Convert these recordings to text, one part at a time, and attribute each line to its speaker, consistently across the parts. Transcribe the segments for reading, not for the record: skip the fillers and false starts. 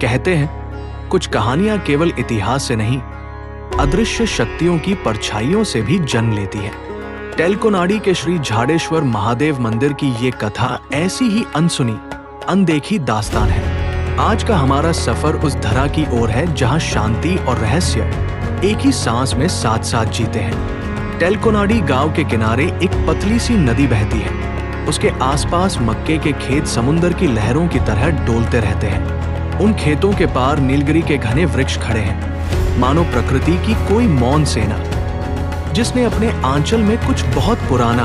Speaker 1: कहते हैं कुछ कहानियां केवल इतिहास से नहीं, अदृश्य शक्तियों की परछाइयों से भी जन्म लेती है। तेलकोनाडी के श्री झाडेश्वर महादेव मंदिर की ये कथा ऐसी ही अनसुनी, अनदेखी दास्तान है। आज का हमारा सफर उस धरा की ओर है जहां शांति और रहस्य एक ही सांस में साथ साथ जीते हैं। तेलकोनाडी गांव के किनारे एक पतली सी नदी बहती है। उसके आसपास मक्के के खेत समुंदर की लहरों की तरह डोलते रहते हैं। उन खेतों के पार नीलगिरी के घने वृक्ष खड़े हैं, मानो प्रकृति की कोई मौन सेना जिसने अपने आंचल में कुछ बहुत पुराना,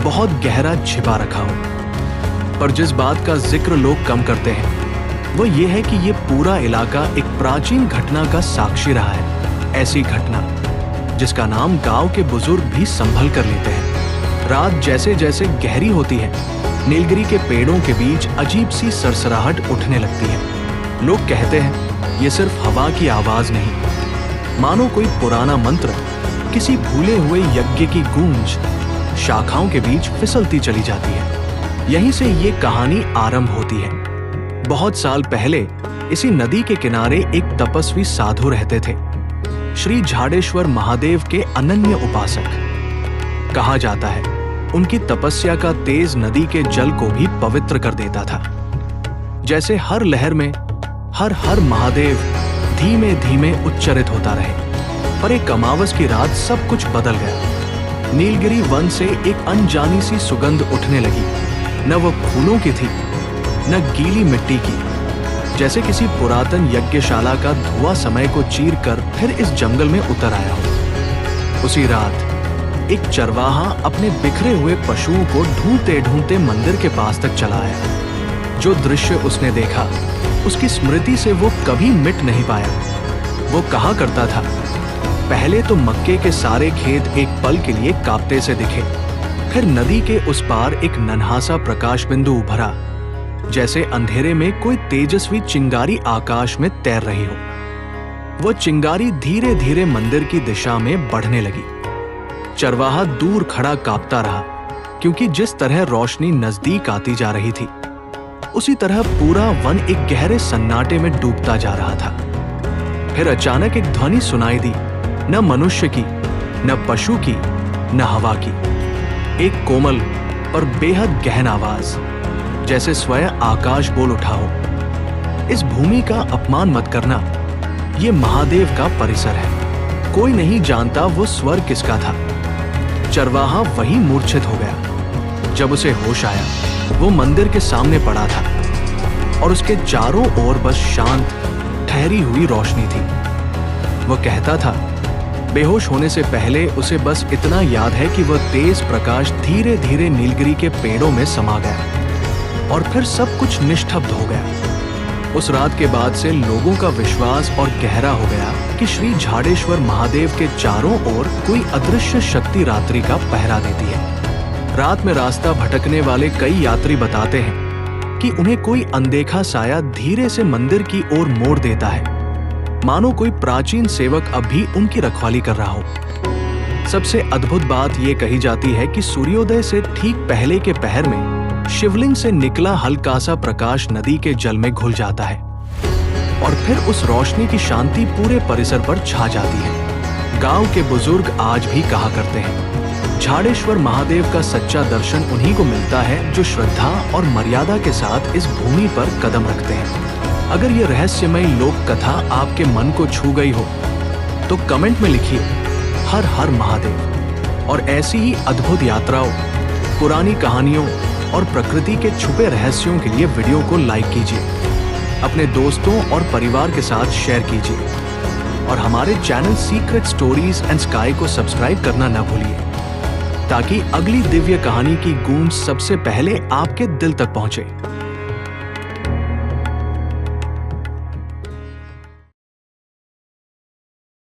Speaker 1: बहुत गहरा छिपा रखा हो। पर जिस बात का जिक्र लोग कम करते हैं वो ये है कि ये पूरा इलाका एक प्राचीन घटना का साक्षी रहा है। ऐसी घटना जिसका नाम गांव के बुजुर्ग भी संभल कर लेते हैं। रात जैसे जैसे गहरी होती है, नीलगिरी के पेड़ों के बीच अजीब सी सरसराहट उठने लगती है। लोग कहते हैं ये सिर्फ हवा की आवाज नहीं, मानो कोई पुराना मंत्र, किसी भूले हुए यज्ञ की गूंज शाखाओं के बीच फिसलती चली जाती है। यहीं से ये कहानी आरंभ होती है। बहुत साल पहले इसी नदी के किनारे एक तपस्वी साधु रहते थे, श्री झाडेश्वर महादेव के अनन्य उपासक। कहा जाता है उनकी तपस्या का तेज नदी के जल को भी पवित्र कर देता था। जैसे हर लहर में हर हर महादेव धीमे धीमे उच्चारित होता रहे। पर एक अमावस की रात सब कुछ बदल गया। नीलगिरी वन से एक अनजानी सी सुगंध उठने लगी। न वो फूलों की थी, न गीली मिट्टी की। जैसे किसी पुरातन यज्ञशाला का धुआं समय को चीर कर फिर इस जंगल में उतर आया हो। उसी रात एक चरवाहा अपने बिखरे हुए पशुओं को ढूंढते ढूंढते मंदिर के पास तक चला आया। जो दृश्य उसने देखा उसकी स्मृति से वो कभी मिट नहीं पाया। वो कहा करता था, पहले तो मक्के के सारे खेत एक पल के लिए कांपते से दिखे, फिर नदी के उस पार एक नन्हा-सा प्रकाश बिंदु उभरा, जैसे अंधेरे में कोई तेजस्वी चिंगारी आकाश में तैर रही हो। वो चिंगारी धीरे धीरे मंदिर की दिशा में बढ़ने लगी। चरवाहा दूर खड़ा कांपता रहा, क्योंकि जिस तरह रोशनी नजदीक आती जा रही थी उसी तरह पूरा वन एक गहरे सन्नाटे में डूबता जा रहा था। फिर अचानक एक ध्वनि सुनाई दी, न मनुष्य की, न पशु की, न हवा की। एक कोमल और बेहद गहन आवाज, जैसे स्वयं आकाश बोल उठा हो, इस भूमि का अपमान मत करना, ये महादेव का परिसर है। कोई नहीं जानता वो स्वर किसका था। चरवाहा वही मूर्छित हो गया। जब उसे होश आया वो मंदिर के सामने पड़ा था और उसके चारों ओर बस शांत ठहरी हुई रोशनी थी। वो कहता था, बेहोश होने से पहले उसे बस इतना याद है कि वह तेज प्रकाश धीरे धीरे नीलगिरी के पेड़ों में समा गया और फिर सब कुछ निस्तब्ध हो गया। उस रात के बाद से लोगों का विश्वास और गहरा हो गया कि श्री झाडेश्वर महादेव के चारों ओर कोई अदृश्य शक्ति रात्रि का पहरा देती है। रात में रास्ता भटकने वाले कई यात्री बताते हैं कि उन्हें कोई अनदेखा साया धीरे से मंदिर की ओर मोड़ देता है, मानो कोई प्राचीन सेवक अब भी उनकी रखवाली कर रहा हो। सबसे अद्भुत बात यह कही जाती है कि सूर्योदय से ठीक पहले के पहर में शिवलिंग से निकला हल्का सा प्रकाश नदी के जल में घुल जाता है और फिर उस रोशनी की शांति पूरे परिसर पर छा जाती है। गांव के बुजुर्ग आज भी कहा करते हैं, झाडेश्वर महादेव का सच्चा दर्शन उन्हीं को मिलता है जो श्रद्धा और मर्यादा के साथ इस भूमि पर कदम रखते हैं। अगर ये रहस्यमय लोक कथा आपके मन को छू गई हो तो कमेंट में लिखिए हर हर महादेव। और ऐसी ही अद्भुत यात्राओं, पुरानी कहानियों और प्रकृति के छुपे रहस्यों के लिए वीडियो को लाइक कीजिए, अपने दोस्तों और परिवार के साथ शेयर कीजिए और हमारे channel secret stories and sky को सब्सक्राइब करना न भूलिए, ताकि अगली दिव्य कहानी की गूंज सबसे पहले आपके दिल तक पहुंचे।